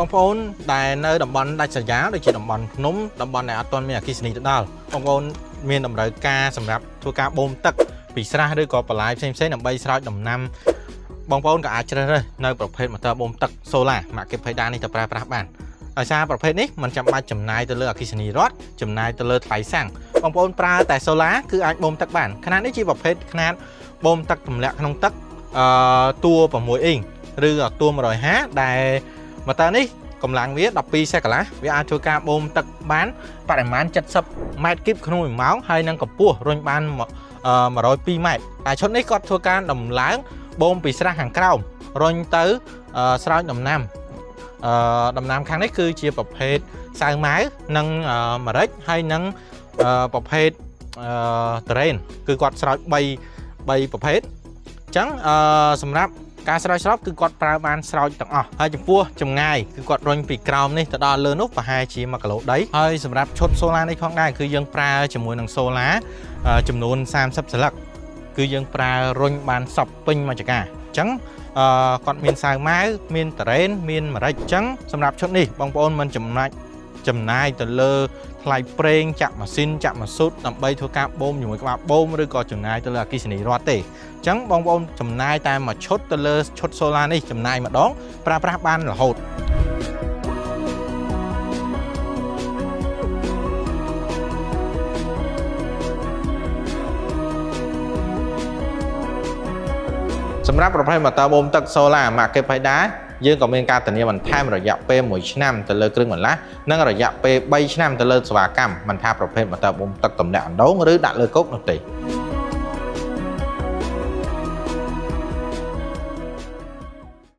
បងប្អូនដែលនៅតំបន់ដាច់ស្រយាលដូចជាតំបន់ភ្នំតំបន់ដែលអត់ទាន់មានអគ្គិសនីទៅដល់បងប្អូនមានតម្រូវការសម្រាប់ធ្វើការបូមទឹកពីស្រះឬក៏បន្លាយផ្សេងៗដើម្បីស្រោចដំណាំបងប្អូនក៏អាចជ្រើសរើសនៅប្រភេទម៉ូទ័របូមទឹកសូឡាម៉ាកេភៃដានេះទៅប្រើប្រាស់បានដោយសារប្រភេទនេះมันចាំបាច់ចំណាយទៅលើអគ្គិសនីរដ្ឋចំណាយទៅលើថ្លៃសាំងបងប្អូនប្រើតែសូឡាគឺអាចបូមទឹកបានຂະຫນາດនេះជាប្រភេទຂະຫນາດបូមទឹកទម្លាក់ក្នុងទឹកតួ6អ៊ីងឬតួ150ដែលម៉ូទ័រនេះកម្លាំងវា12សេកន្លះវាអាចធ្វើការបូមទឹកបានបរិមាណ70ម៉ែត្រគីបក្នុង1ម៉ោងហើយនឹងកម្ពស់រុញបាន102ម៉ែត្រតែឈុតនេះគាត់ធ្វើការដំឡើងបូមពីស្រះខាងក្រោមរុញទៅស្រោចដំណាំខាងនេះគឺជាប្រភេទសាវម៉ាវនិងម្រេចហើយនឹងប្រភេទត្រេនគឺគាត់ស្រោច3ប្រភេទអញ្ចឹងសម្រាប់ការស្រោចស្រពគឺគាត់ប្រើបានស្រោចទាំងអស់ហើយចំពោះចម្ងាយគឺគាត់រុញពីក្រោមនេះទៅដល់លើនោះប្រហែលជា1គីឡូដីហើយសម្រាប់ឈុតសូឡានេះផងដែរគឺយើងប្រើជាមួយនឹងសូឡាចំនួន30សន្លឹកគឺយើងប្រើរុញបានសពពេញមួយចង្កាអញ្ចឹងគាត់មានសាវម៉ាវមានតរ៉េនមានម្រេចអញ្ចឹងសម្រាប់ឈុតនេះបងប្អូនមិនចំណាយទៅលើថ្លៃប្រេងចាក់ម៉ាស៊ីនចាក់ម៉ាស៊ូតដើម្បីធ្វើការបូមជាមួយក្បាលបូមឬក៏ចំណាយទៅលើអគ្គិសនីរដ្ឋទេអញ្ចឹងបងប្អូនចំណាយតែមួយឈុតទៅលើឈុតសូឡានេះចំណាយម្ដងប្រើប្រាស់បានរហូតសម្រាប់ប្រភេទម៉ូទ័របូមទឹកសូឡាម៉ាកេភៃដាយើងក៏មានការធានាបន្ថែមរយៈពេល1ឆ្នាំទៅលើគ្រឿងបន្លាស់និងរយៈពេល3ឆ្នាំទៅលើសេវាកម្មមិនថាប្រភេទម៉ូទ័របូមទឹកទម្លាក់អណ្ដូងឬដាក់លើគោកនោះទេ